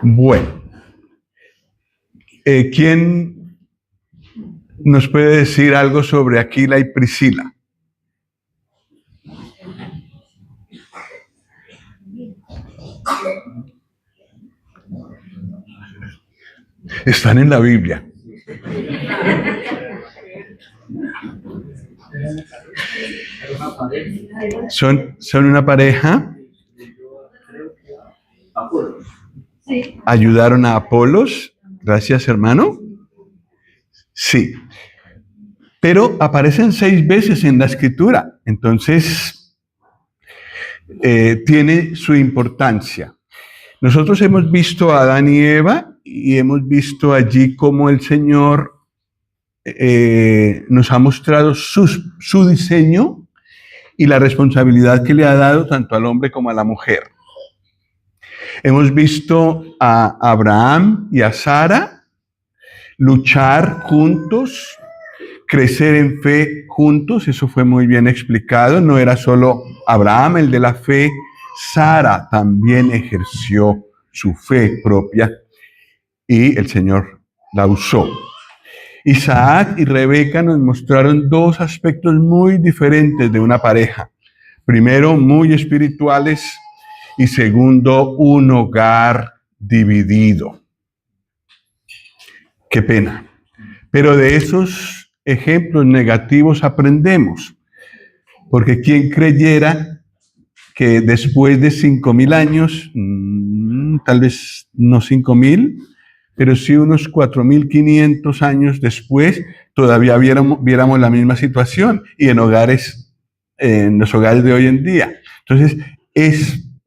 Bueno, ¿quién nos puede decir algo sobre Aquila y Priscila? Están en la Biblia. Son una pareja. ¿Ayudaron a Apolos? Gracias, hermano. Sí. Pero aparecen 6 veces en la Escritura. Entonces, tiene su importancia. Nosotros hemos visto a Adán y Eva y hemos visto allí cómo el Señor nos ha mostrado su diseño y la responsabilidad que le ha dado tanto al hombre como a la mujer. Hemos visto a Abraham y a Sara luchar juntos, crecer en fe juntos. Eso fue muy bien explicado. No era solo Abraham el de la fe, Sara también ejerció su fe propia y el Señor la usó. Isaac y Rebeca nos mostraron 2 aspectos muy diferentes de una pareja. Primero, muy espirituales, y segundo, un hogar dividido. Qué pena. Pero de esos ejemplos negativos aprendemos, porque quien creyera que después de 5,000 años, tal vez no 5,000, pero sí unos 4,500 años después, todavía viéramos la misma situación y en los hogares de hoy en día. Entonces,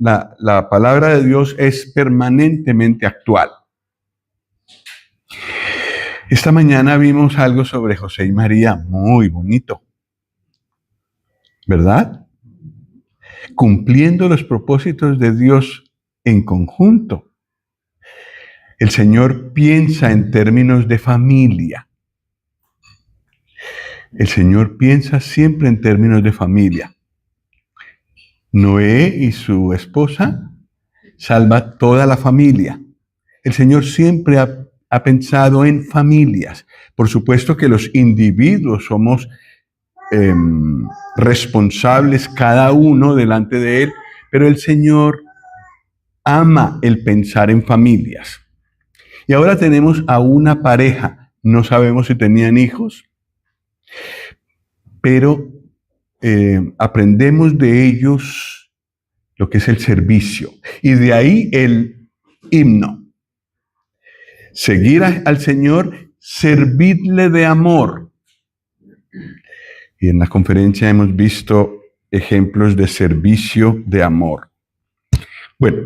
la palabra de Dios es permanentemente actual. Esta mañana vimos algo sobre José y María muy bonito, ¿verdad? Cumpliendo los propósitos de Dios en conjunto. El Señor piensa en términos de familia. El Señor piensa siempre en términos de familia. Noé y su esposa salva toda la familia. El Señor siempre ha pensado en familias. Por supuesto que los individuos somos responsables cada uno delante de Él, pero el Señor ama el pensar en familias. Y ahora tenemos a una pareja. No sabemos si tenían hijos, pero aprendemos de ellos lo que es el servicio. Y de ahí el himno. Seguir al Señor, servidle de amor. Y en la conferencia hemos visto ejemplos de servicio de amor. Bueno,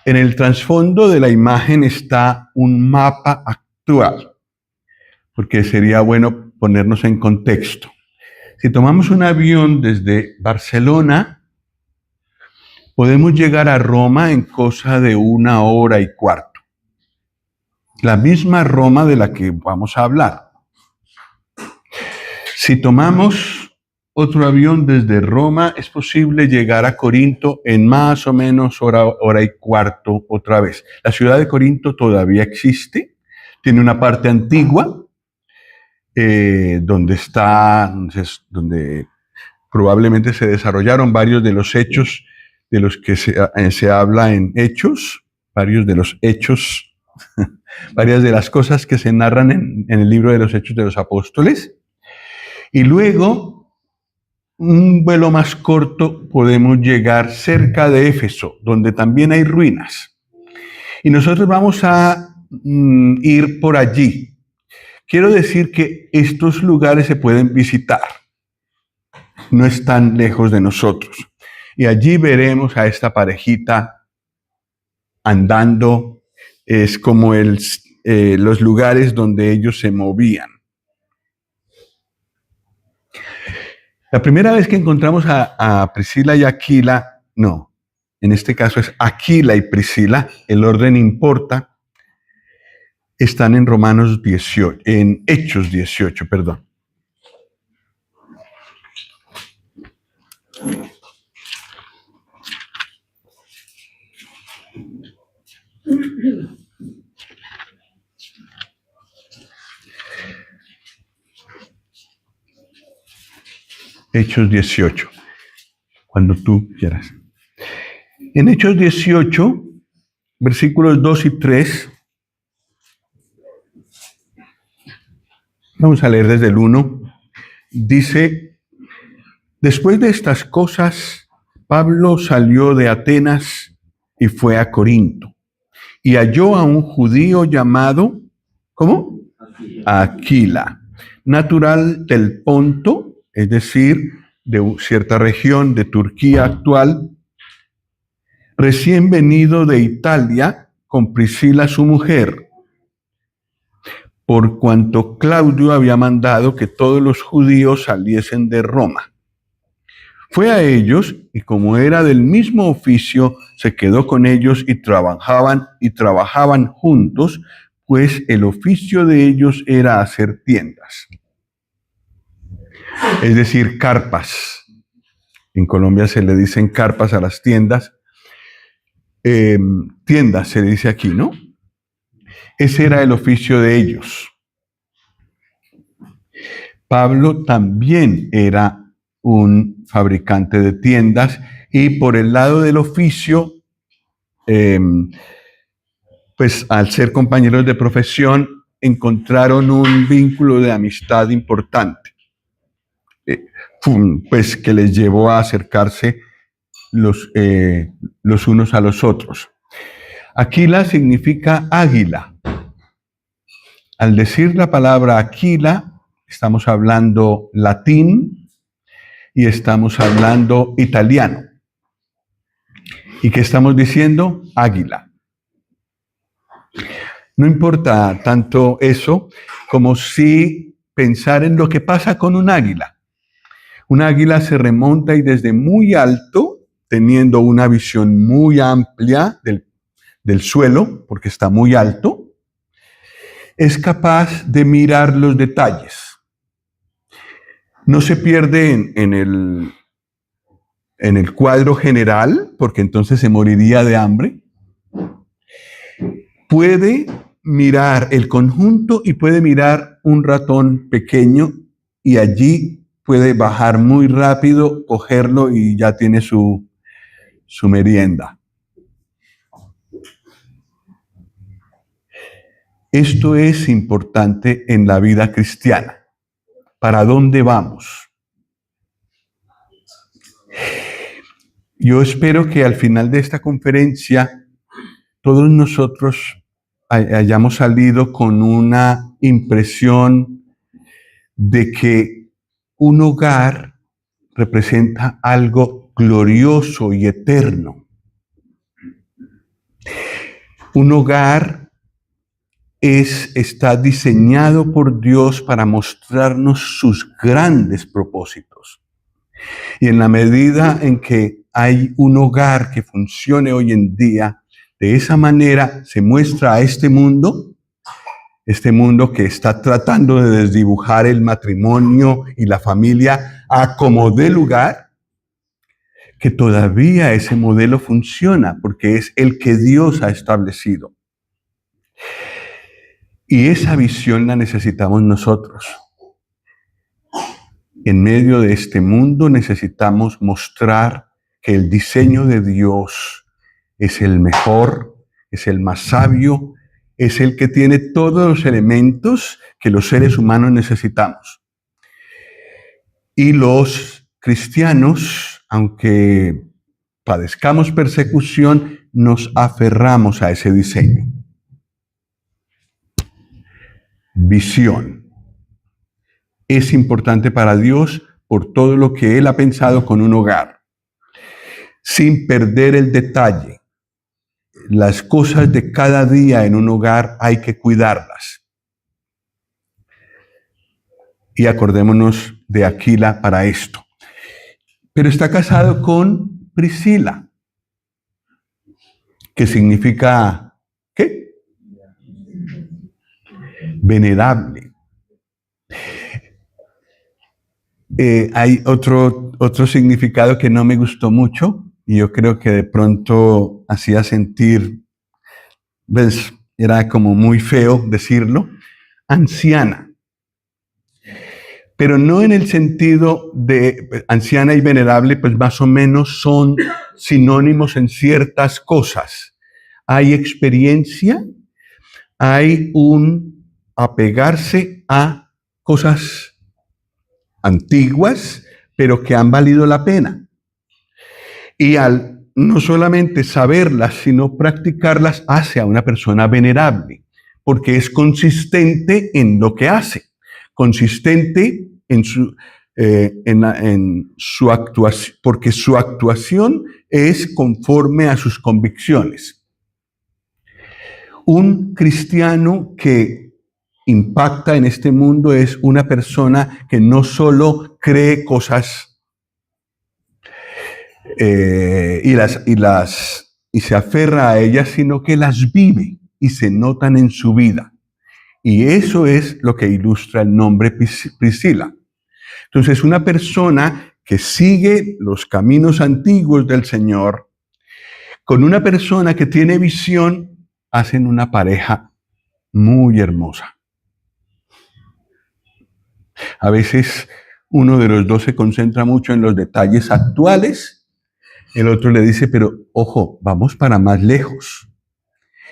en el trasfondo de la imagen está un mapa actual, porque sería bueno ponernos en contexto. Si tomamos un avión desde Barcelona, podemos llegar a Roma en cosa de 1 hora y cuarto. La misma Roma de la que vamos a hablar. Si tomamos otro avión desde Roma, es posible llegar a Corinto en más o menos hora y cuarto otra vez. La ciudad de Corinto todavía existe, tiene una parte antigua, donde probablemente se desarrollaron varios de los hechos de los que se habla en Hechos, varios de los hechos, varias de las cosas que se narran en el libro de los Hechos de los Apóstoles. Y luego, un vuelo más corto, podemos llegar cerca de Éfeso, donde también hay ruinas. Y nosotros vamos a ir por allí. Quiero decir que estos lugares se pueden visitar. No están lejos de nosotros. Y allí veremos a esta parejita andando. Es como los lugares donde ellos se movían. La primera vez que encontramos a Priscila y Aquila, no, en este caso es Aquila y Priscila, el orden importa, están en Romanos 18, en Hechos 18, perdón. Hechos 18, cuando tú quieras. En Hechos 18, versículos 2 y 3, vamos a leer desde el 1, dice: después de estas cosas, Pablo salió de Atenas y fue a Corinto, y halló a un judío llamado, ¿cómo? Aquila, natural del Ponto, es decir, de cierta región de Turquía actual, recién venido de Italia con Priscila su mujer, por cuanto Claudio había mandado que todos los judíos saliesen de Roma. Fue a ellos y como era del mismo oficio, se quedó con ellos y trabajaban juntos, pues el oficio de ellos era hacer tiendas. Es decir, carpas. En Colombia se le dicen carpas a las tiendas. Tiendas se dice aquí, ¿no? Ese era el oficio de ellos. Pablo también era un fabricante de tiendas y por el lado del oficio, pues al ser compañeros de profesión, encontraron un vínculo de amistad importante, pues que les llevó a acercarse los unos a los otros. Aquila significa águila. Al decir la palabra Aquila, estamos hablando latín y estamos hablando italiano. ¿Y qué estamos diciendo? Águila. No importa tanto eso como si pensar en lo que pasa con un águila. Un águila se remonta y desde muy alto, teniendo una visión muy amplia del suelo, porque está muy alto, es capaz de mirar los detalles. No se pierde en el cuadro general, porque entonces se moriría de hambre. Puede mirar el conjunto y puede mirar un ratón pequeño y allí puede bajar muy rápido, cogerlo y ya tiene su merienda. Esto es importante en la vida cristiana. ¿Para dónde vamos? Yo espero que al final de esta conferencia todos nosotros hayamos salido con una impresión de que un hogar representa algo glorioso y eterno. Un hogar está diseñado por Dios para mostrarnos sus grandes propósitos. Y en la medida en que hay un hogar que funcione hoy en día, de esa manera se muestra a este mundo que está tratando de desdibujar el matrimonio y la familia a como dé lugar, que todavía ese modelo funciona porque es el que Dios ha establecido. Y esa visión la necesitamos nosotros. En medio de este mundo necesitamos mostrar que el diseño de Dios es el mejor, es el más sabio, es el que tiene todos los elementos que los seres humanos necesitamos. Y los cristianos, aunque padezcamos persecución, nos aferramos a ese diseño. Visión. Es importante para Dios por todo lo que Él ha pensado con un hogar, sin perder el detalle. Las cosas de cada día en un hogar hay que cuidarlas. Y acordémonos de Aquila para esto. Pero está casado con Priscila, que significa, ¿qué? Venerable. Hay otro significado que no me gustó mucho y yo creo que de pronto hacía sentir pues era como muy feo decirlo, anciana. Pero no en el sentido de anciana y venerable, pues más o menos son sinónimos en ciertas cosas. Hay experiencia, hay un apegarse a cosas antiguas, pero que han valido la pena. Y al no solamente saberlas, sino practicarlas, hace a una persona venerable, porque es consistente en lo que hace, consistente en su actuación, porque su actuación es conforme a sus convicciones. Un cristiano que impacta en este mundo es una persona que no solo cree cosas y se aferra a ellas, sino que las vive y se notan en su vida. Y eso es lo que ilustra el nombre Priscila. Entonces, una persona que sigue los caminos antiguos del Señor, con una persona que tiene visión, hacen una pareja muy hermosa. A veces uno de los dos se concentra mucho en los detalles actuales, el otro le dice, pero ojo, vamos para más lejos.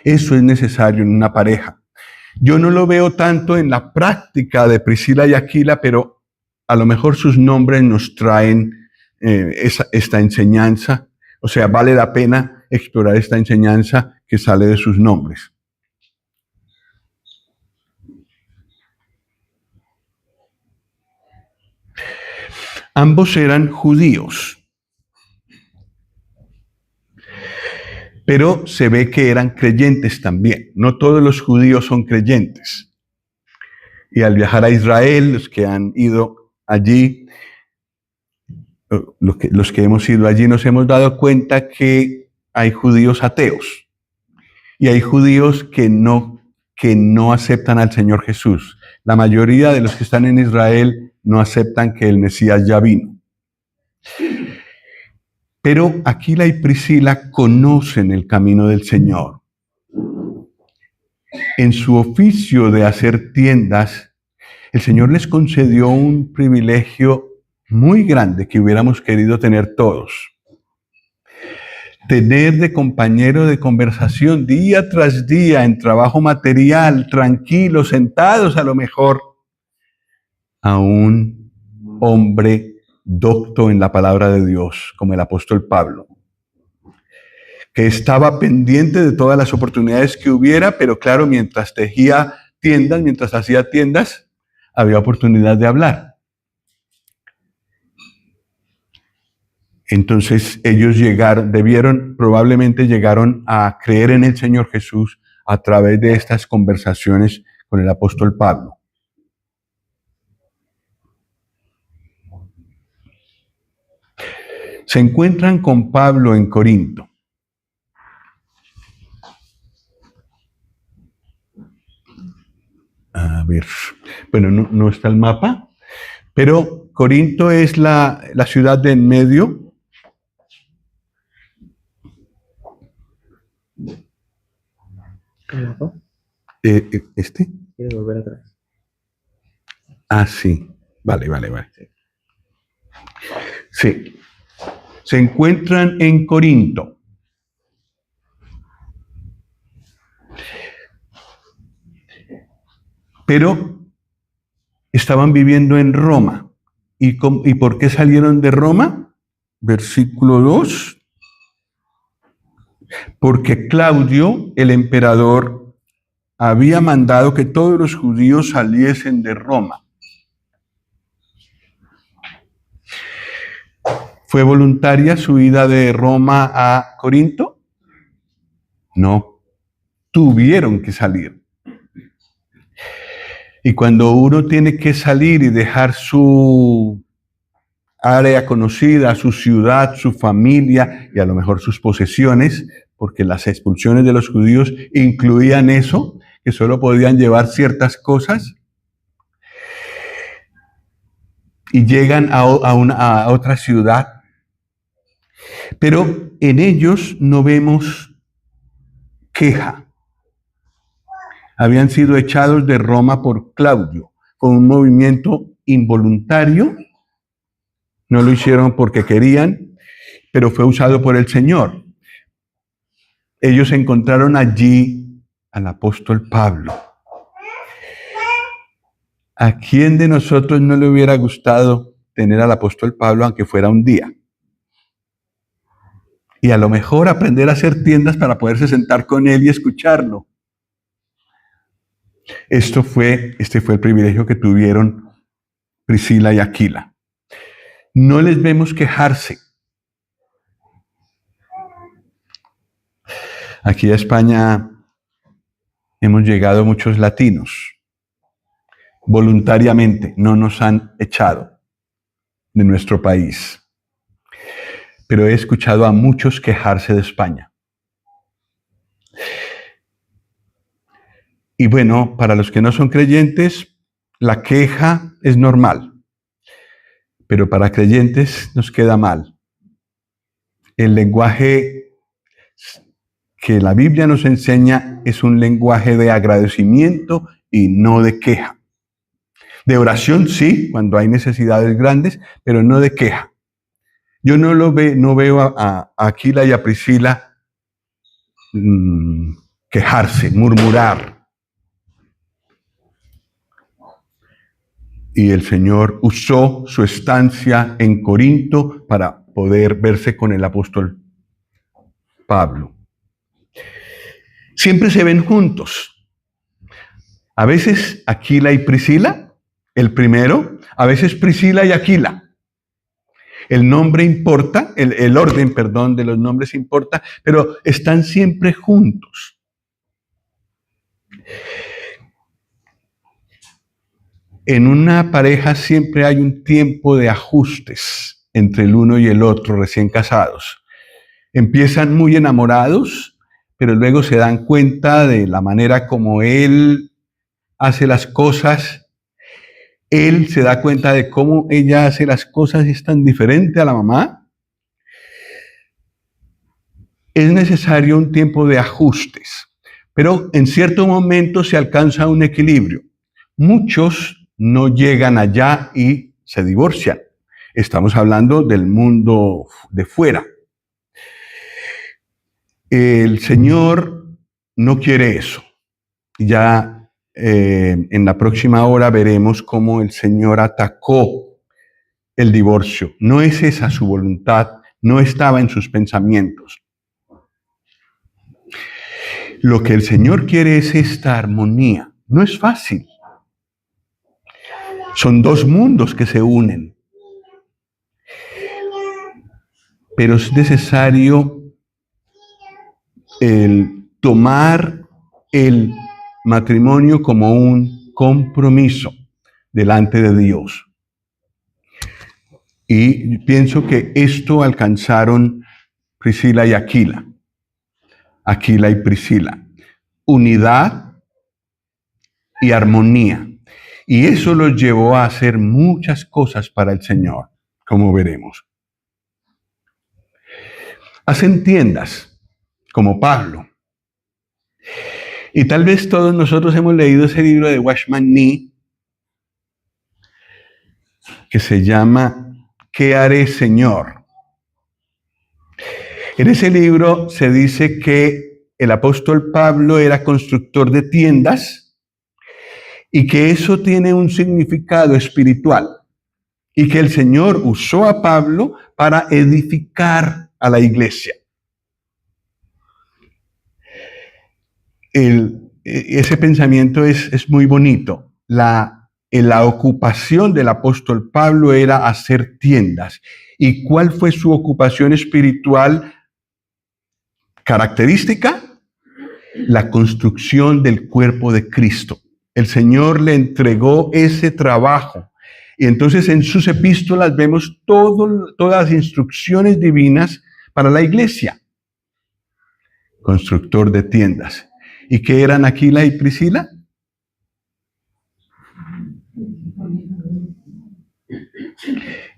Eso es necesario en una pareja. Yo no lo veo tanto en la práctica de Priscila y Aquila, pero a lo mejor sus nombres nos traen esta enseñanza. O sea, vale la pena explorar esta enseñanza que sale de sus nombres. Ambos eran judíos, pero se ve que eran creyentes también. No todos los judíos son creyentes. Y al viajar a Israel, los que han ido allí, los que hemos ido allí, nos hemos dado cuenta que hay judíos ateos y hay judíos que no aceptan al Señor Jesús. La mayoría de los que están en Israel no aceptan que el Mesías ya vino. Pero Aquila y Priscila conocen el camino del Señor. En su oficio de hacer tiendas, el Señor les concedió un privilegio muy grande que hubiéramos querido tener todos. Tener de compañero de conversación día tras día en trabajo material, tranquilos, sentados a lo mejor, a un hombre docto en la palabra de Dios, como el apóstol Pablo, que estaba pendiente de todas las oportunidades que hubiera, pero claro, mientras tejía tiendas, mientras hacía tiendas, había oportunidad de hablar. Entonces ellos probablemente llegaron a creer en el Señor Jesús a través de estas conversaciones con el apóstol Pablo. Se encuentran con Pablo en Corinto. A ver, bueno, no está el mapa, pero Corinto es la ciudad de en medio. ¿Este? ¿Quieres volver atrás? Ah, sí. Vale. Sí. Se encuentran en Corinto. Pero estaban viviendo en Roma. ¿Y por qué salieron de Roma? Versículo 2. Porque Claudio, el emperador, había mandado que todos los judíos saliesen de Roma. ¿Fue voluntaria su ida de Roma a Corinto? No. Tuvieron que salir. Y cuando uno tiene que salir y dejar su área conocida, su ciudad, su familia y a lo mejor sus posesiones, porque las expulsiones de los judíos incluían eso, que solo podían llevar ciertas cosas, y llegan a otra ciudad. Pero en ellos no vemos queja, habían sido echados de Roma por Claudio. Fue un movimiento involuntario, no lo hicieron porque querían, pero fue usado por el Señor. Ellos encontraron allí al apóstol Pablo. ¿A quién de nosotros no le hubiera gustado tener al apóstol Pablo, aunque fuera un día? Y a lo mejor aprender a hacer tiendas para poderse sentar con él y escucharlo. Este fue el privilegio que tuvieron Priscila y Aquila. No les vemos quejarse. Aquí a España hemos llegado muchos latinos. Voluntariamente no nos han echado de nuestro país. Pero he escuchado a muchos quejarse de España. Y bueno, para los que no son creyentes, la queja es normal. Pero para creyentes nos queda mal. El lenguaje que la Biblia nos enseña es un lenguaje de agradecimiento y no de queja. De oración sí, cuando hay necesidades grandes, pero no de queja. Yo no veo a Aquila y a Priscila quejarse, murmurar. Y el Señor usó su estancia en Corinto para poder verse con el apóstol Pablo. Siempre se ven juntos. A veces Aquila y Priscila, el primero, a veces Priscila y Aquila. El nombre importa, el orden, perdón, de los nombres importa, pero están siempre juntos. En una pareja siempre hay un tiempo de ajustes entre el uno y el otro, recién casados. Empiezan muy enamorados, pero luego se dan cuenta de la manera como él hace las cosas. Él se da cuenta de cómo ella hace las cosas y es tan diferente a la mamá. Es necesario un tiempo de ajustes, pero en cierto momento se alcanza un equilibrio. Muchos no llegan allá y se divorcian. Estamos hablando del mundo de fuera. El Señor no quiere eso. Ya en la próxima hora veremos cómo el Señor atacó el divorcio. No es esa su voluntad, no estaba en sus pensamientos. Lo que el Señor quiere es esta armonía. No es fácil. Son dos mundos que se unen. Pero es necesario tomar el matrimonio como un compromiso delante de Dios. Y pienso que esto alcanzaron Priscila y Aquila. Aquila y Priscila. Unidad y armonía. Y eso los llevó a hacer muchas cosas para el Señor, como veremos. Hacen tiendas, como Pablo. Y tal vez todos nosotros hemos leído ese libro de Watchman Nee, que se llama ¿Qué haré, Señor? En ese libro se dice que el apóstol Pablo era constructor de tiendas y que eso tiene un significado espiritual y que el Señor usó a Pablo para edificar a la iglesia. Ese pensamiento es muy bonito. La ocupación del apóstol Pablo era hacer tiendas. ¿Y cuál fue su ocupación espiritual característica? La construcción del cuerpo de Cristo. El Señor le entregó ese trabajo. Y entonces en sus epístolas vemos todas las instrucciones divinas para la iglesia. Constructor de tiendas. ¿Y qué eran Aquila y Priscila?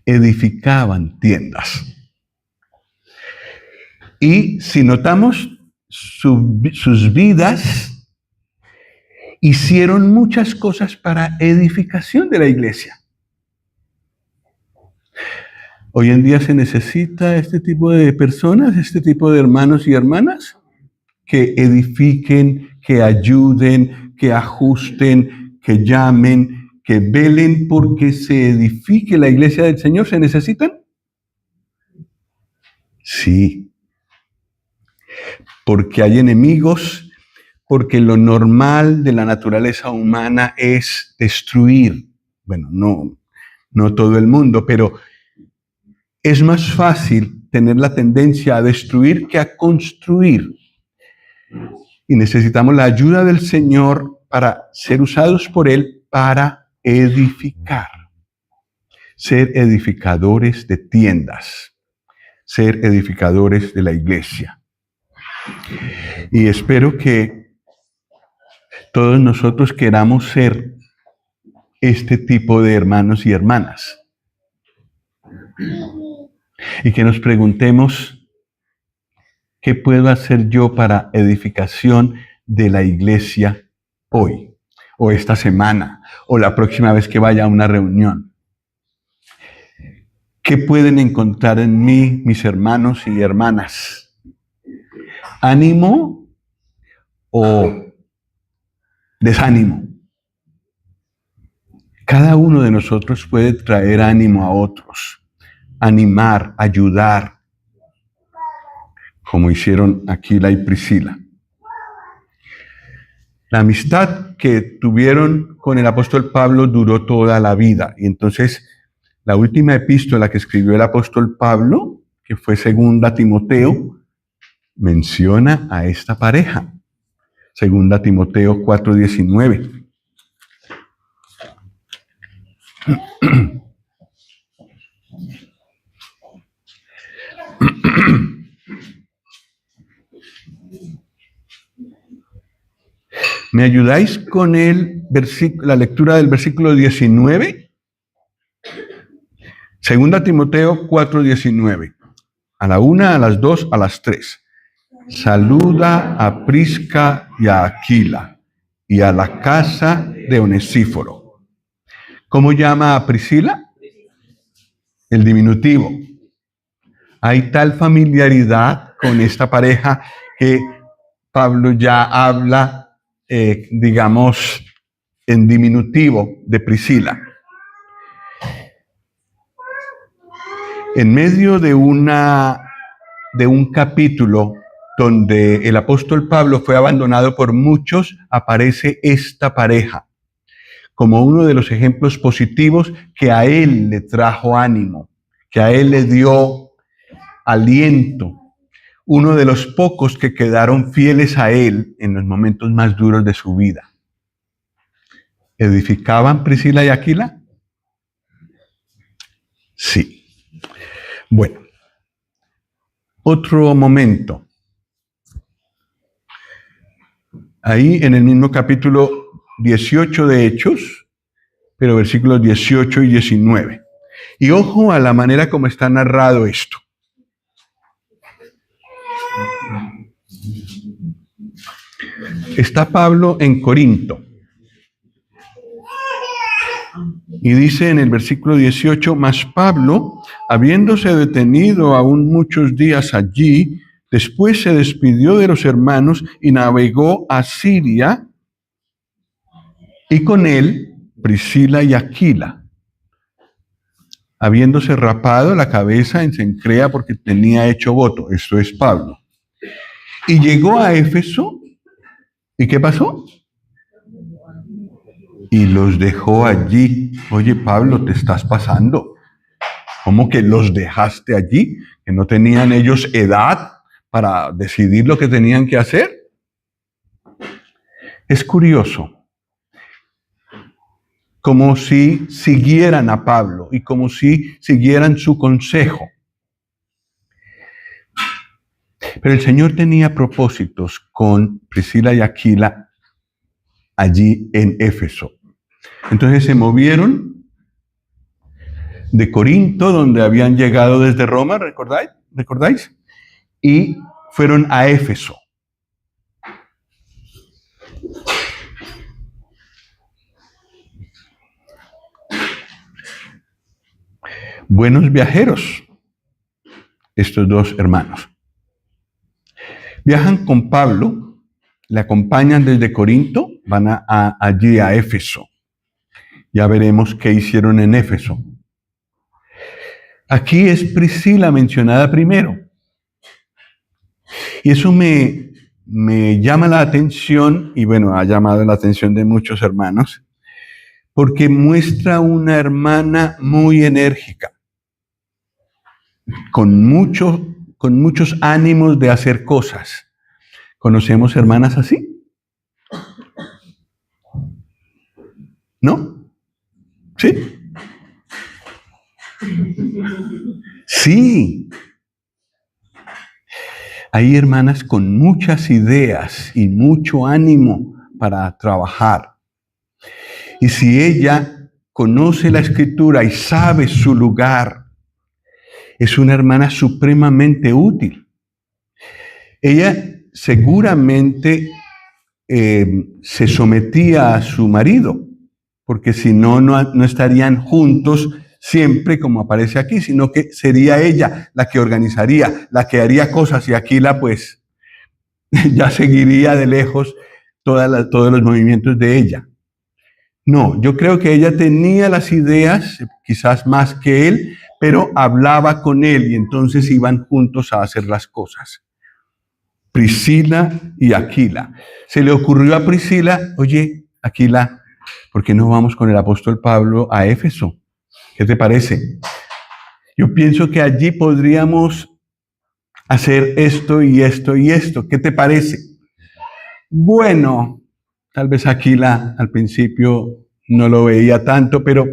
Edificaban tiendas. Y si notamos sus vidas hicieron muchas cosas para edificación de la iglesia. Hoy en día se necesita este tipo de personas, este tipo de hermanos y hermanas que edifiquen, que ayuden, que ajusten, que llamen, que velen porque se edifique la iglesia del Señor. ¿Se necesitan? Sí. Porque hay enemigos, porque lo normal de la naturaleza humana es destruir. Bueno, no todo el mundo, pero es más fácil tener la tendencia a destruir que a construir. Y necesitamos la ayuda del Señor para ser usados por Él para edificar. Ser edificadores de tiendas. Ser edificadores de la iglesia. Y espero que todos nosotros queramos ser este tipo de hermanos y hermanas. Y que nos preguntemos, ¿qué puedo hacer yo para edificación de la iglesia hoy? O esta semana, o la próxima vez que vaya a una reunión. ¿Qué pueden encontrar en mí mis hermanos y hermanas? ¿Ánimo o desánimo? Cada uno de nosotros puede traer ánimo a otros, animar, ayudar, como hicieron Aquila y Priscila. La amistad que tuvieron con el apóstol Pablo duró toda la vida. Y entonces, la última epístola que escribió el apóstol Pablo, que fue 2 Timoteo, menciona a esta pareja. 2 Timoteo 4:19. ¿Me ayudáis con la lectura del versículo 19? 2 Timoteo 4:19. A la 1, a las 2, a las 3. Saluda a Prisca y a Aquila y a la casa de Onesíforo. ¿Cómo llama a Priscila? El diminutivo. Hay tal familiaridad con esta pareja que Pablo ya habla, digamos, en diminutivo de Priscila. En medio de un capítulo donde el apóstol Pablo fue abandonado por muchos, aparece esta pareja como uno de los ejemplos positivos que a él le trajo ánimo, que a él le dio aliento, uno de los pocos que quedaron fieles a él en los momentos más duros de su vida. ¿Edificaban Priscila y Aquila? Sí. Bueno, otro momento. Ahí en el mismo capítulo 18 de Hechos, pero versículos 18 y 19. Y ojo a la manera como está narrado esto. Está Pablo en Corinto. Y dice en el versículo 18, mas Pablo, habiéndose detenido aún muchos días allí, después se despidió de los hermanos y navegó a Siria, y con él Priscila y Aquila, habiéndose rapado la cabeza en Cencrea porque tenía hecho voto. Esto es Pablo. Y llegó a Éfeso, ¿y qué pasó? Y los dejó allí. Oye, Pablo, te estás pasando. ¿Cómo que los dejaste allí? ¿Que no tenían ellos edad para decidir lo que tenían que hacer? Es curioso. Como si siguieran a Pablo y como si siguieran su consejo. Pero el Señor tenía propósitos con Priscila y Aquila allí en Éfeso. Entonces se movieron de Corinto, donde habían llegado desde Roma, ¿recordáis? Y fueron a Éfeso. buenos viajeros, estos dos hermanos. Viajan con Pablo, le acompañan desde Corinto, van allí a Éfeso. Ya veremos qué hicieron en Éfeso. Aquí es Priscila mencionada primero. Y eso me llama la atención, y bueno, ha llamado la atención de muchos hermanos, porque muestra una hermana muy enérgica, con muchos ánimos de hacer cosas. ¿Conocemos hermanas así? ¿No? ¿Sí? Sí. Hay hermanas con muchas ideas y mucho ánimo para trabajar. Y si ella conoce la Escritura y sabe su lugar, es una hermana supremamente útil. Ella seguramente se sometía a su marido, porque si no, no estarían juntos siempre como aparece aquí, sino que sería ella la que organizaría, la que haría cosas, y Aquila pues ya seguiría de lejos todos los movimientos de ella. No, yo creo que ella tenía las ideas, quizás más que él, pero hablaba con él y entonces iban juntos a hacer las cosas. Priscila y Aquila. Se le ocurrió a Priscila, oye, Aquila, ¿por qué no vamos con el apóstol Pablo a Éfeso? ¿Qué te parece? Yo pienso que allí podríamos hacer esto y esto y esto. ¿Qué te parece? Bueno, tal vez Aquila al principio no lo veía tanto, pero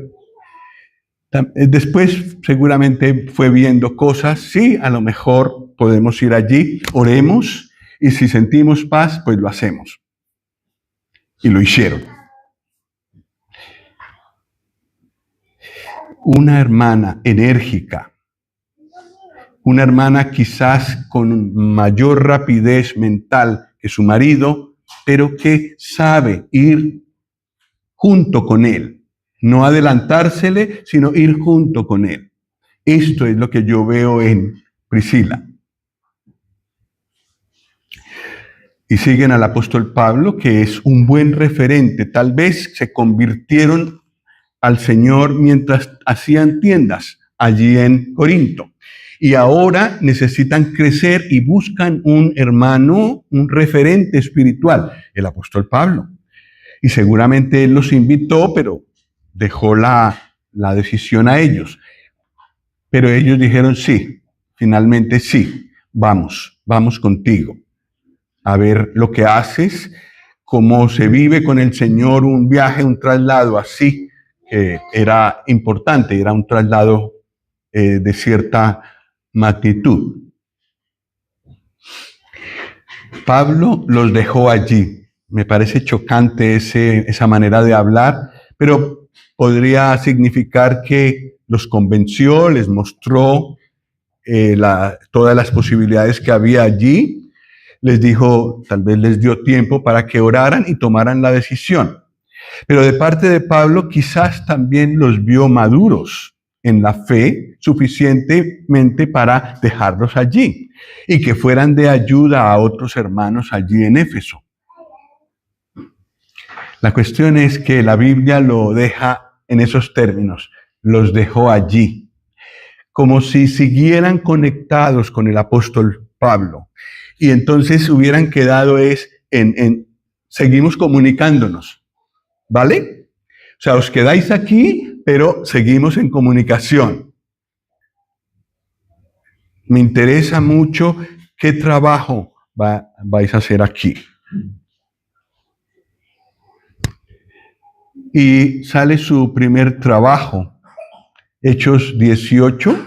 después seguramente fue viendo cosas. Sí, a lo mejor podemos ir allí, oremos, y si sentimos paz, pues lo hacemos. Y lo hicieron. Una hermana enérgica, una hermana quizás con mayor rapidez mental que su marido, pero que sabe ir junto con él. No adelantársele, sino ir junto con él. Esto es lo que yo veo en Priscila. Y siguen al apóstol Pablo, que es un buen referente. Tal vez se convirtieron al Señor mientras hacían tiendas allí en Corinto. Y ahora necesitan crecer y buscan un hermano, un referente espiritual, el apóstol Pablo. Y seguramente él los invitó, pero dejó la decisión a ellos. Pero ellos dijeron sí, finalmente sí, vamos contigo. A ver lo que haces, cómo se vive con el Señor un viaje, un traslado así, que era importante, era un traslado de cierta magnitud. Pablo los dejó allí. Me parece chocante esa manera de hablar, pero podría significar que los convenció, les mostró todas las posibilidades que había allí. Les dijo, tal vez les dio tiempo para que oraran y tomaran la decisión. Pero de parte de Pablo quizás también los vio maduros en la fe suficientemente para dejarlos allí y que fueran de ayuda a otros hermanos allí en Éfeso. La cuestión es que la Biblia lo deja en esos términos, los dejó allí, como si siguieran conectados con el apóstol Pablo. Y entonces hubieran quedado seguimos comunicándonos, ¿vale? O sea, os quedáis aquí, pero seguimos en comunicación. Me interesa mucho qué trabajo vais a hacer aquí. Y sale su primer trabajo, Hechos 18,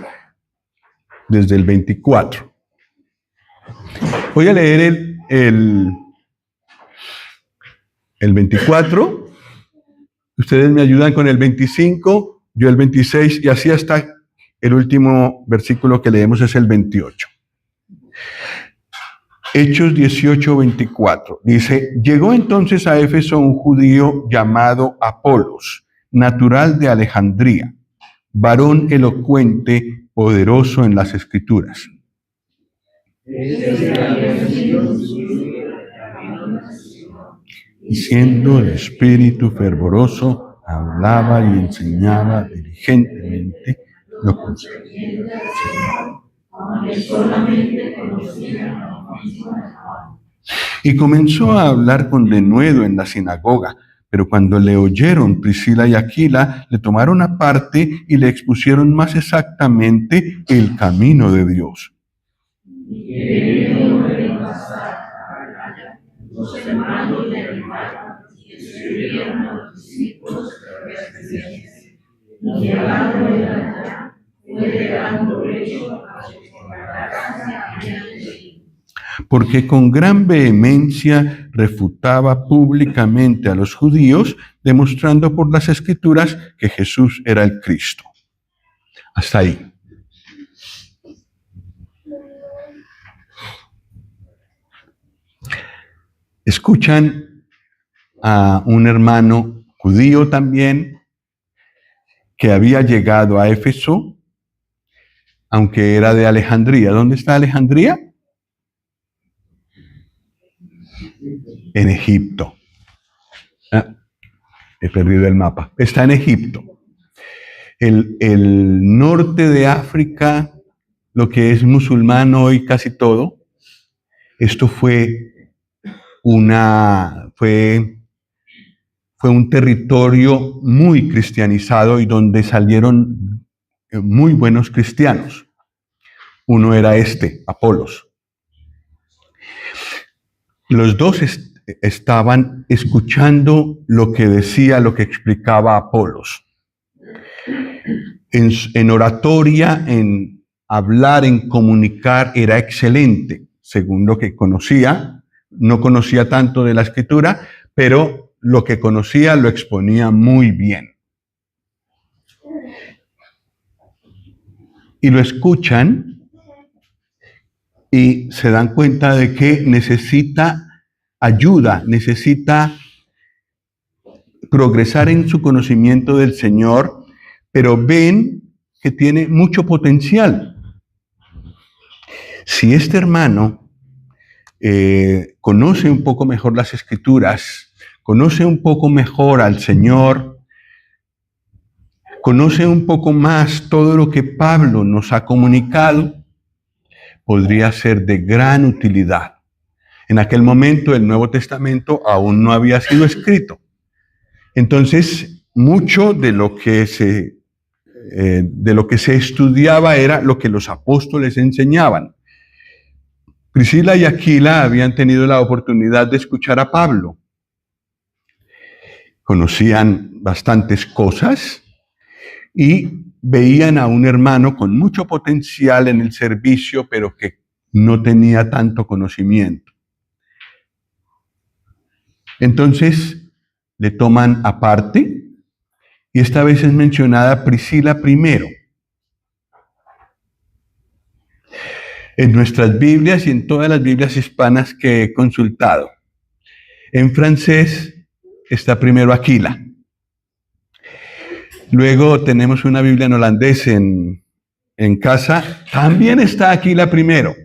desde el 24. Voy a leer el 24. Ustedes me ayudan con el 25, yo el 26, y así hasta el último versículo que leemos es el 28. Hechos 18, 24. Dice, llegó entonces a Éfeso un judío llamado Apolos, natural de Alejandría, varón elocuente, poderoso en las Escrituras. Y siendo de espíritu fervoroso, hablaba y enseñaba diligentemente lo que y comenzó a hablar con denuedo en la sinagoga. Pero cuando le oyeron Priscila y Aquila, le tomaron aparte y le expusieron más exactamente el camino de Dios. Porque con gran vehemencia refutaba públicamente a los judíos, demostrando por las Escrituras que Jesús era el Cristo. Hasta ahí. Escuchan a un hermano judío también, que había llegado a Éfeso, aunque era de Alejandría. ¿Dónde está Alejandría? En Egipto. He perdido el mapa. Está en Egipto. El norte de África, lo que es musulmán hoy casi todo, esto fue un territorio muy cristianizado y donde salieron muy buenos cristianos. Uno era Apolos. Los dos estaban escuchando lo que decía, lo que explicaba Apolos. En oratoria, en hablar, en comunicar, era excelente, según lo que conocía. No conocía tanto de la Escritura, pero lo que conocía lo exponía muy bien. Y lo escuchan y se dan cuenta de que necesita ayuda, necesita progresar en su conocimiento del Señor, pero ven que tiene mucho potencial. Si este hermano conoce un poco mejor las Escrituras, conoce un poco mejor al Señor, conoce un poco más todo lo que Pablo nos ha comunicado, podría ser de gran utilidad. En aquel momento el Nuevo Testamento aún no había sido escrito. Entonces, mucho de lo que se estudiaba era lo que los apóstoles enseñaban. Priscila y Aquila habían tenido la oportunidad de escuchar a Pablo. Conocían bastantes cosas y veían a un hermano con mucho potencial en el servicio, pero que no tenía tanto conocimiento. Entonces, le toman aparte, y esta vez es mencionada Priscila primero. En nuestras Biblias y en todas las Biblias hispanas que he consultado, en francés está primero Aquila. Luego tenemos una Biblia en holandés en casa, también está Aquila primero.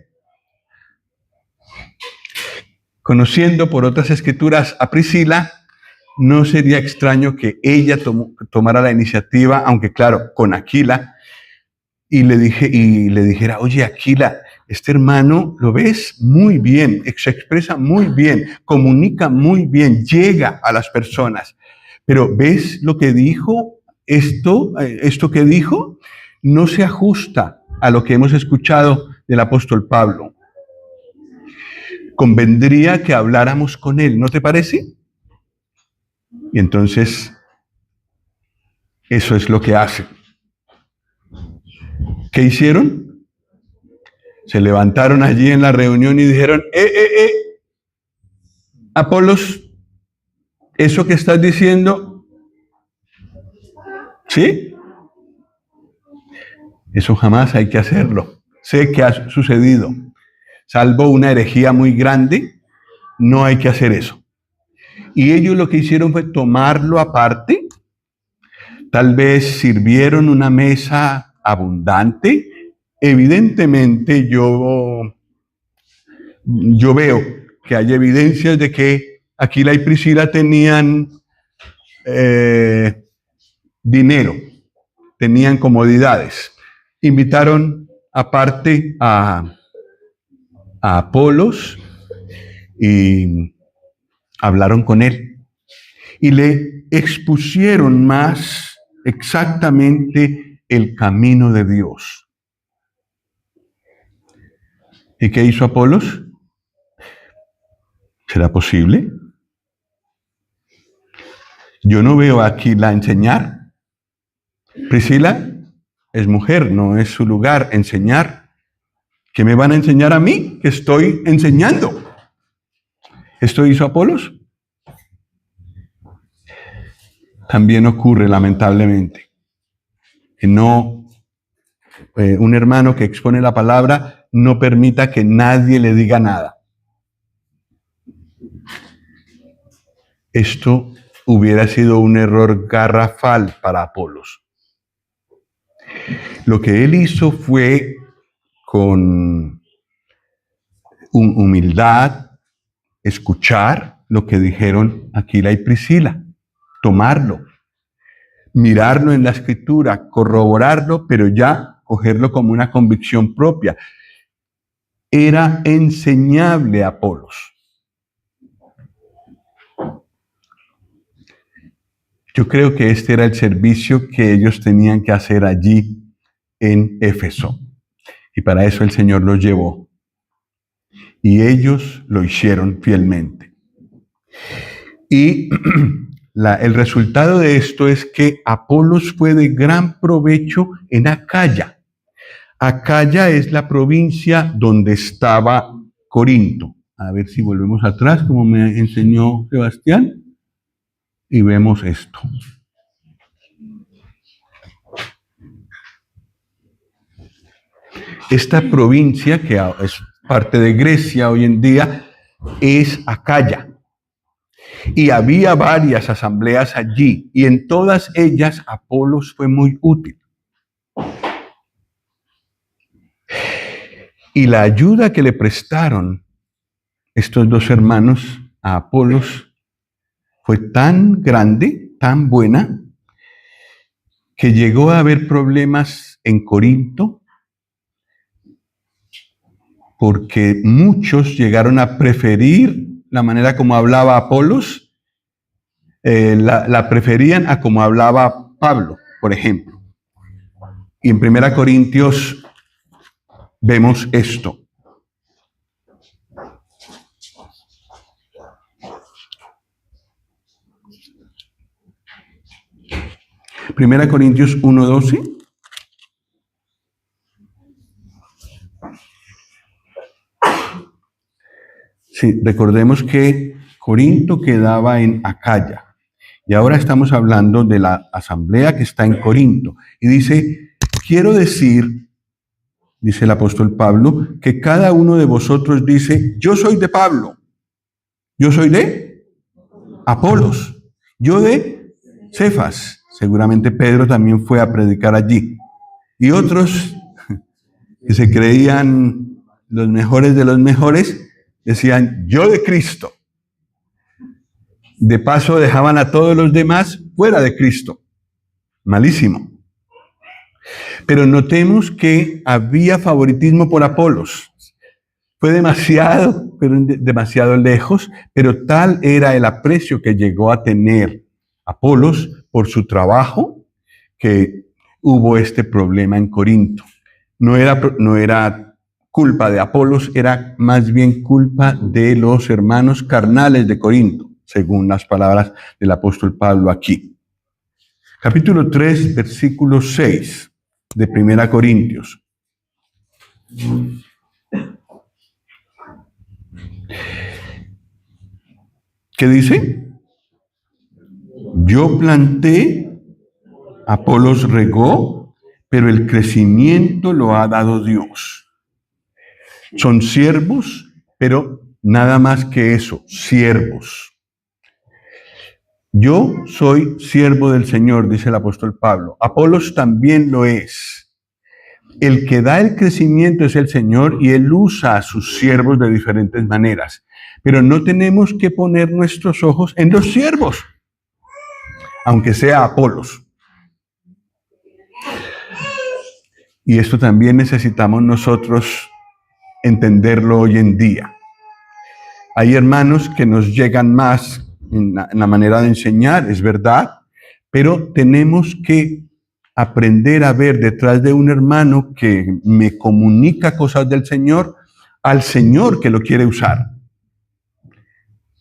Conociendo por otras escrituras a Priscila, no sería extraño que ella tomara la iniciativa, aunque claro, con Aquila, y le dijera, oye Aquila, este hermano, ¿lo ves? Muy bien, se expresa muy bien, comunica muy bien, llega a las personas. Pero ¿ves lo que dijo? Esto que dijo no se ajusta a lo que hemos escuchado del apóstol Pablo. Convendría que habláramos con él, ¿no te parece? Y entonces, eso es lo que hacen. ¿Qué hicieron? Se levantaron allí en la reunión y dijeron, Apolos, eso que estás diciendo, ¿sí? Eso jamás hay que hacerlo. Sé que ha sucedido. Salvo una herejía muy grande, no hay que hacer eso. Y ellos lo que hicieron fue tomarlo aparte, Tal vez sirvieron una mesa abundante. Evidentemente yo veo que hay evidencias de que Aquila y Priscila tenían dinero, tenían comodidades. Invitaron aparte a Apolos y hablaron con él y le expusieron más exactamente el camino de Dios. ¿Y qué hizo Apolos? ¿Será posible? Yo no veo a Aquila enseñar. Priscila es mujer, no es su lugar enseñar. ¿Qué me van a enseñar a mí? Que estoy enseñando. ¿Esto hizo Apolos? También ocurre, lamentablemente, que no, un hermano que expone la palabra no permita que nadie le diga nada. Esto hubiera sido un error garrafal para Apolos. Lo que él hizo fue con humildad escuchar lo que dijeron Aquila y Priscila, tomarlo, mirarlo en la escritura, corroborarlo, pero ya cogerlo como una convicción propia. Era enseñable a Apolos. Yo creo que este era el servicio que ellos tenían que hacer allí en Éfeso. Y para eso el Señor los llevó. Y ellos lo hicieron fielmente. Y el resultado de esto es que Apolos fue de gran provecho en Acaya. Acaya es la provincia donde estaba Corinto. A ver si volvemos atrás, como me enseñó Sebastián. Y vemos esto. Esta provincia, que es parte de Grecia hoy en día, es Acaya. Y había varias asambleas allí, y en todas ellas Apolos fue muy útil. Y la ayuda que le prestaron estos dos hermanos a Apolos fue tan grande, tan buena, que llegó a haber problemas en Corinto, porque muchos llegaron a preferir la manera como hablaba Apolos, la preferían a como hablaba Pablo, por ejemplo. Y en 1 Corintios vemos esto. Primera Corintios 1:12. Sí, recordemos que Corinto quedaba en Acaya. Y ahora estamos hablando de la asamblea que está en Corinto. Y dice, quiero decir, dice el apóstol Pablo, que cada uno de vosotros dice, yo soy de Pablo, yo soy de Apolos, yo de Cefas. Seguramente Pedro también fue a predicar allí. Y otros que se creían los mejores de los mejores, decían, yo de Cristo. De paso dejaban a todos los demás fuera de Cristo. Malísimo. Pero notemos que había favoritismo por Apolos. Fue demasiado, pero demasiado lejos, pero tal era el aprecio que llegó a tener Apolos por su trabajo, que hubo este problema en Corinto. No era culpa de Apolos, era más bien culpa de los hermanos carnales de Corinto, según las palabras del apóstol Pablo aquí. Capítulo 3, versículo 6 de 1 Corintios. ¿Qué dice? Yo planté, Apolos regó, pero el crecimiento lo ha dado Dios. Son siervos, pero nada más que eso, siervos. Yo soy siervo del Señor, dice el apóstol Pablo. Apolos también lo es. El que da el crecimiento es el Señor y Él usa a sus siervos de diferentes maneras. Pero no tenemos que poner nuestros ojos en los siervos, aunque sea Apolos. Y esto también necesitamos nosotros entenderlo hoy en día. Hay hermanos que nos llegan más en la manera de enseñar, es verdad, pero tenemos que aprender a ver detrás de un hermano que me comunica cosas del Señor, al Señor que lo quiere usar.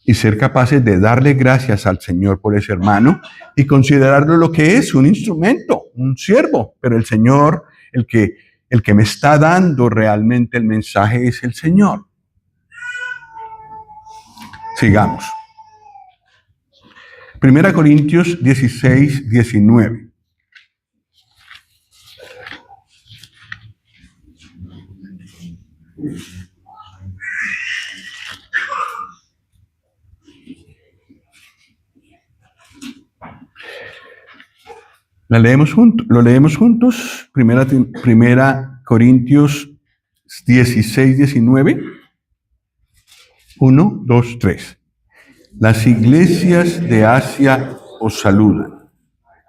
Y ser capaces de darle gracias al Señor por ese hermano y considerarlo lo que es, un instrumento, un siervo. Pero el Señor, el que me está dando realmente el mensaje es el Señor. Sigamos. 1 Corintios 16, 19. Lo leemos juntos. Primera Corintios 16, 19. 1, 2, 3. Las iglesias de Asia os saludan.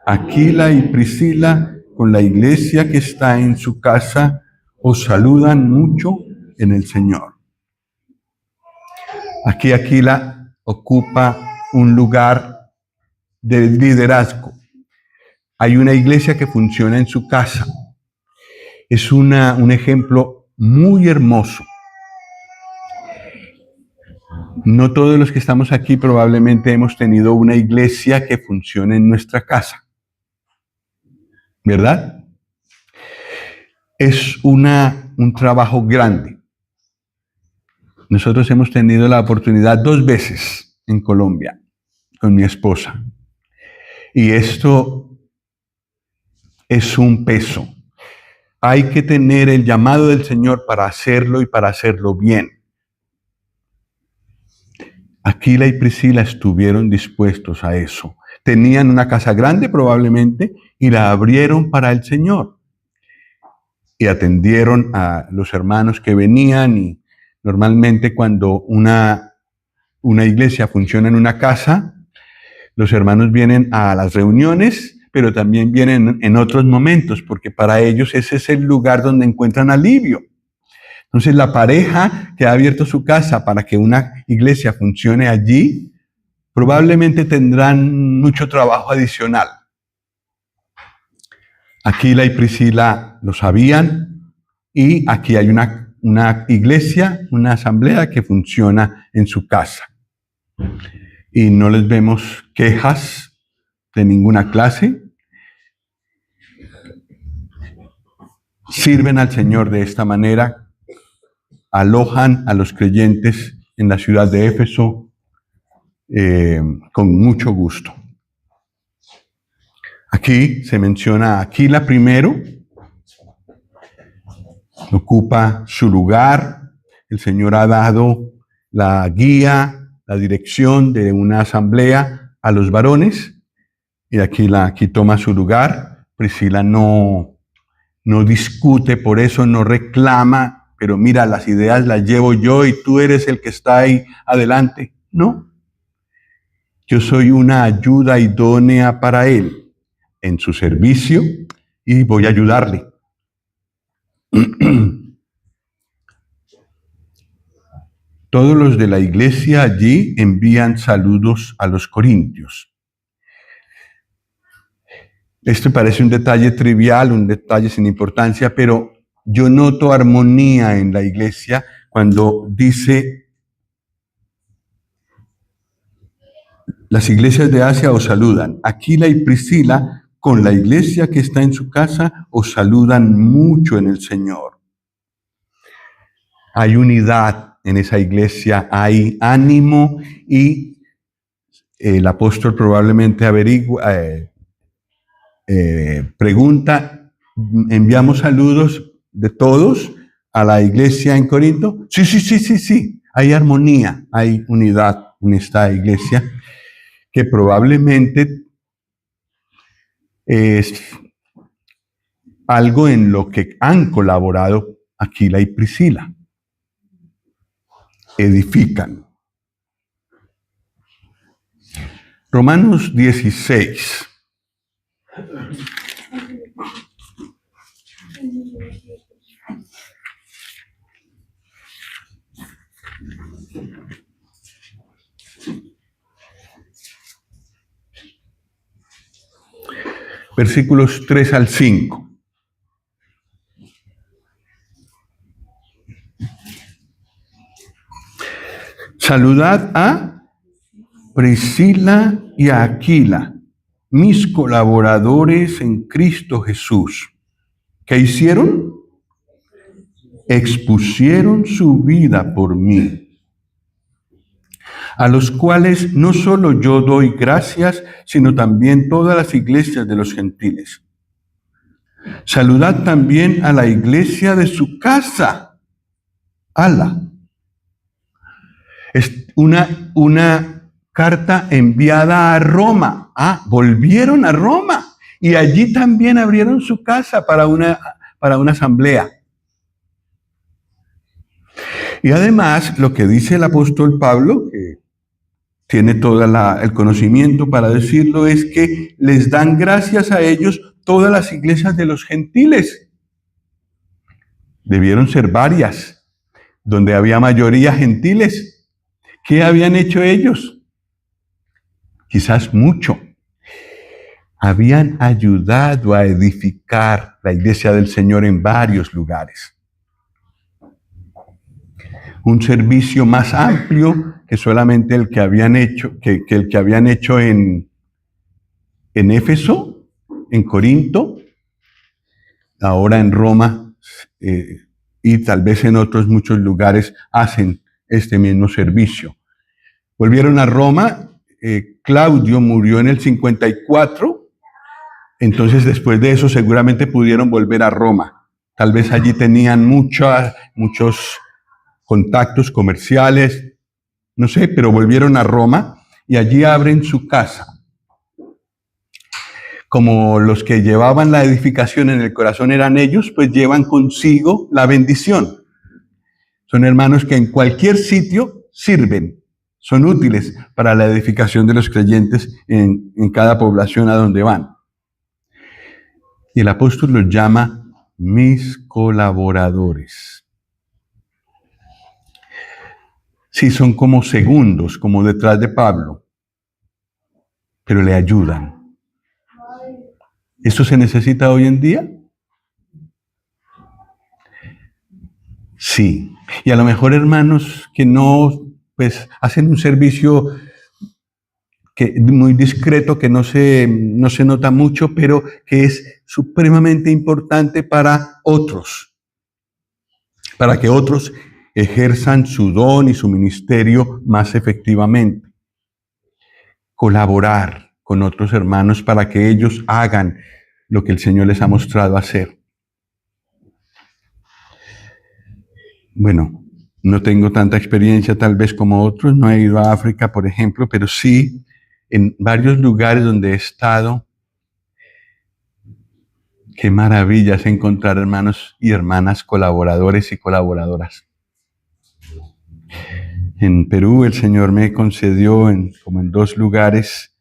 Aquila y Priscila, con la iglesia que está en su casa, os saludan mucho en el Señor. Aquí Aquila ocupa un lugar de liderazgo. Hay una iglesia que funciona en su casa. Es un ejemplo muy hermoso. No todos los que estamos aquí probablemente hemos tenido una iglesia que funcione en nuestra casa, ¿verdad? Es un trabajo grande. Nosotros hemos tenido la oportunidad 2 veces en Colombia con mi esposa. Y esto es un peso. Hay que tener el llamado del Señor para hacerlo y para hacerlo bien. Aquila y Priscila estuvieron dispuestos a eso. Tenían una casa grande probablemente y la abrieron para el Señor. Y atendieron a los hermanos que venían, y normalmente cuando una iglesia funciona en una casa, los hermanos vienen a las reuniones, pero también vienen en otros momentos, porque para ellos ese es el lugar donde encuentran alivio. Entonces la pareja que ha abierto su casa para que una iglesia funcione allí, probablemente tendrán mucho trabajo adicional. Aquila y Priscila lo sabían, y aquí hay una iglesia, una asamblea que funciona en su casa. Y no les vemos quejas de ninguna clase. Sirven al Señor de esta manera, alojan a los creyentes en la ciudad de Éfeso con mucho gusto. Aquí se menciona a Aquila primero, ocupa su lugar. El Señor ha dado la guía, la dirección de una asamblea a los varones, y aquí toma su lugar. Priscila no discute, por eso no reclama, pero mira, las ideas las llevo yo y tú eres el que está ahí adelante. No. Yo soy una ayuda idónea para él en su servicio y voy a ayudarle. Todos los de la iglesia allí envían saludos a los corintios. Esto parece un detalle trivial, un detalle sin importancia, pero yo noto armonía en la iglesia cuando dice: las iglesias de Asia os saludan. Aquila y Priscila, con la iglesia que está en su casa, os saludan mucho en el Señor. Hay unidad en esa iglesia, hay ánimo, y el apóstol probablemente pregunta: ¿enviamos saludos de todos a la iglesia en Corinto? Sí. Hay armonía, hay unidad en esta iglesia. que probablemente es algo en lo que han colaborado Aquila y Priscila. Edifican. Romanos 16. Versículos 3 al 5. Saludad a Priscila y a Aquila, mis colaboradores en Cristo Jesús. ¿Qué hicieron? Expusieron su vida por mí, a los cuales no solo yo doy gracias, sino también todas las iglesias de los gentiles. Saludad también a la iglesia de su casa. ¡Hala! Es una carta enviada a Roma. Volvieron a Roma y allí también abrieron su casa para una asamblea. Y además, lo que dice el apóstol Pablo, que tiene todo el conocimiento para decirlo, es que les dan gracias a ellos todas las iglesias de los gentiles. Debieron ser varias, donde había mayoría gentiles. ¿Qué habían hecho ellos? Quizás mucho. Habían ayudado a edificar la iglesia del Señor en varios lugares. Un servicio más amplio que solamente el que habían hecho, que el que habían hecho en Éfeso, en Corinto, ahora en Roma, y tal vez en otros muchos lugares hacen este mismo servicio. Volvieron a Roma. Claudio murió en el 54, entonces después de eso seguramente pudieron volver a Roma. Tal vez allí tenían muchos contactos comerciales, no sé, pero volvieron a Roma y allí abren su casa. Como los que llevaban la edificación en el corazón eran ellos, pues llevan consigo la bendición. Son hermanos que en cualquier sitio sirven, son útiles para la edificación de los creyentes en cada población a donde van. Y el apóstol los llama mis colaboradores. Sí, son como segundos, como detrás de Pablo, pero le ayudan. ¿Esto se necesita hoy en día? Sí. Y a lo mejor hermanos que no, pues hacen un servicio muy discreto, que no se nota mucho, pero que es supremamente importante para otros, para que otros ejerzan su don y su ministerio más efectivamente. Colaborar con otros hermanos para que ellos hagan lo que el Señor les ha mostrado hacer. Bueno, no tengo tanta experiencia tal vez como otros, no he ido a África, por ejemplo, pero sí en varios lugares donde he estado. Qué maravilla es encontrar hermanos y hermanas colaboradores y colaboradoras. En Perú el Señor me concedió como en 2 lugares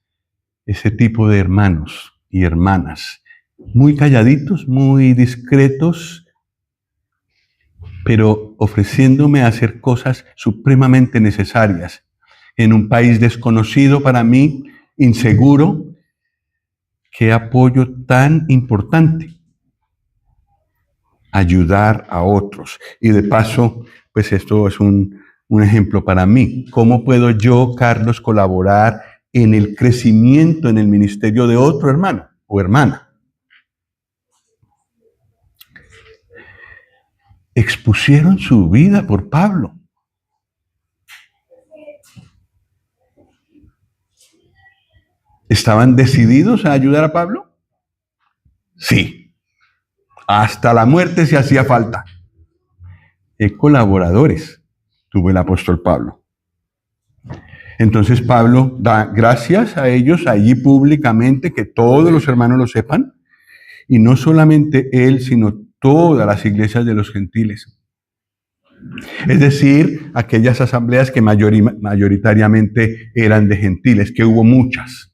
ese tipo de hermanos y hermanas, muy calladitos, muy discretos, pero ofreciéndome a hacer cosas supremamente necesarias en un país desconocido para mí, inseguro. Qué apoyo tan importante. Ayudar a otros. Y de paso, pues esto es un ejemplo para mí. ¿Cómo puedo yo, Carlos, colaborar en el crecimiento, en el ministerio de otro hermano o hermana? Expusieron su vida por Pablo. ¿Estaban decididos a ayudar a Pablo? Sí. Hasta la muerte si hacía falta. Colaboradores tuvo el apóstol Pablo. Entonces Pablo da gracias a ellos allí públicamente, que todos los hermanos lo sepan, y no solamente él, sino todas las iglesias de los gentiles. Es decir, aquellas asambleas que mayoritariamente eran de gentiles, que hubo muchas.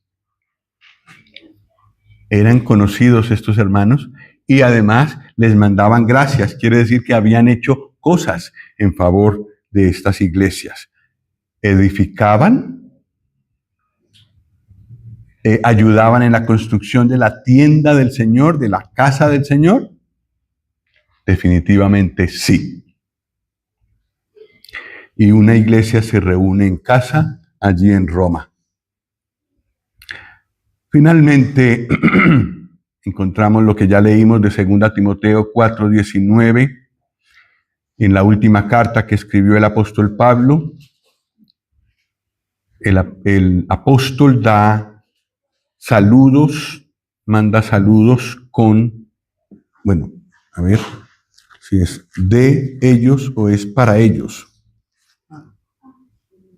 Eran conocidos estos hermanos y además les mandaban gracias. Quiere decir que habían hecho cosas en favor de estas iglesias. Edificaban, ayudaban en la construcción de la tienda del Señor, de la casa del Señor. Definitivamente sí. Y una iglesia se reúne en casa allí en Roma. Finalmente, encontramos lo que ya leímos de 2 Timoteo 4:19, en la última carta que escribió el apóstol Pablo. El apóstol da saludos, manda saludos con, bueno, a ver si es de ellos o es para ellos.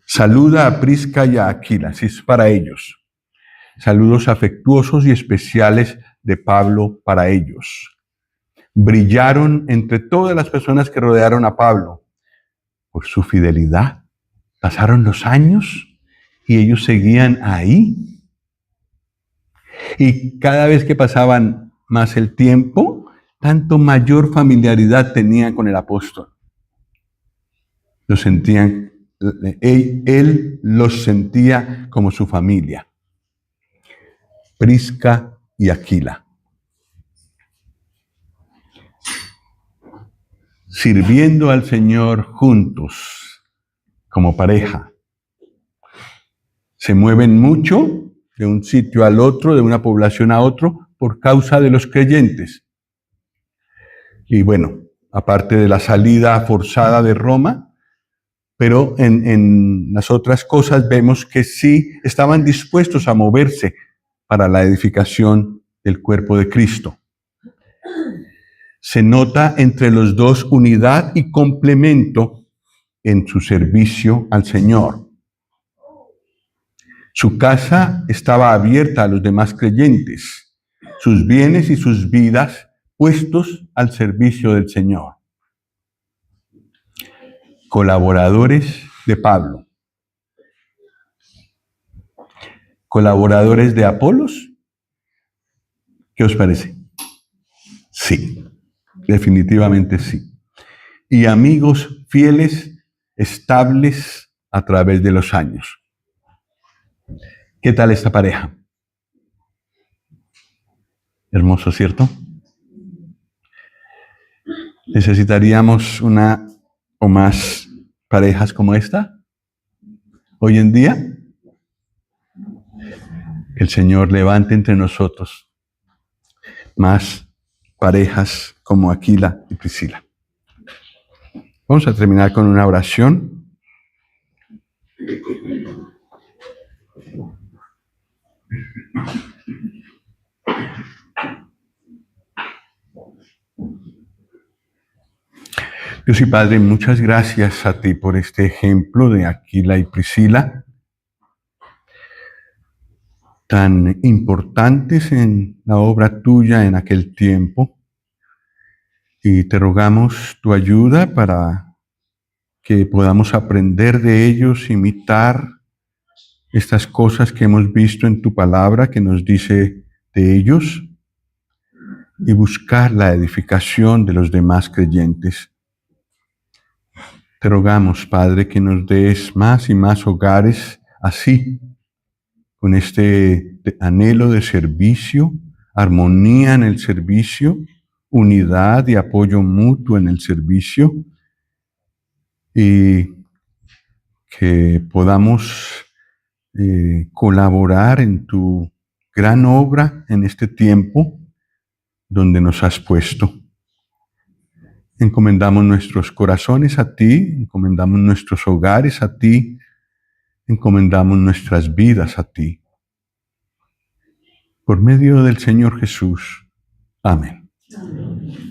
Saluda a Prisca y a Aquila, si es para ellos. Saludos afectuosos y especiales de Pablo para ellos. Brillaron entre todas las personas que rodearon a Pablo por su fidelidad. Pasaron los años y ellos seguían ahí. Y cada vez que pasaban más el tiempo, tanto mayor familiaridad tenían con el apóstol. Lo sentían, él los sentía como su familia. Prisca y Aquila. Sirviendo al Señor juntos, como pareja. Se mueven mucho de un sitio al otro, de una población a otro, por causa de los creyentes. Y bueno, aparte de la salida forzada de Roma, pero en las otras cosas vemos que sí estaban dispuestos a moverse para la edificación del cuerpo de Cristo. Se nota entre los dos unidad y complemento en su servicio al Señor. Su casa estaba abierta a los demás creyentes, sus bienes y sus vidas puestos al servicio del Señor. Colaboradores de Pablo. ¿Colaboradores de Apolos? ¿Qué os parece? Sí, definitivamente sí. Y amigos fieles, estables a través de los años. ¿Qué tal esta pareja? Hermoso, ¿cierto? ¿Necesitaríamos una o más parejas como esta hoy en día? Que el Señor levante entre nosotros más parejas como Aquila y Priscila. Vamos a terminar con una oración. Dios y Padre, muchas gracias a ti por este ejemplo de Aquila y Priscila, tan importantes en la obra tuya en aquel tiempo. Y te rogamos tu ayuda para que podamos aprender de ellos, imitar estas cosas que hemos visto en tu palabra que nos dice de ellos y buscar la edificación de los demás creyentes. Te rogamos, Padre, que nos des más y más hogares así, con este anhelo de servicio, armonía en el servicio, unidad y apoyo mutuo en el servicio, y que podamos colaborar en tu gran obra en este tiempo donde nos has puesto. Encomendamos nuestros corazones a ti, encomendamos nuestros hogares a ti, encomendamos nuestras vidas a ti. Por medio del Señor Jesús. Amén. Amén.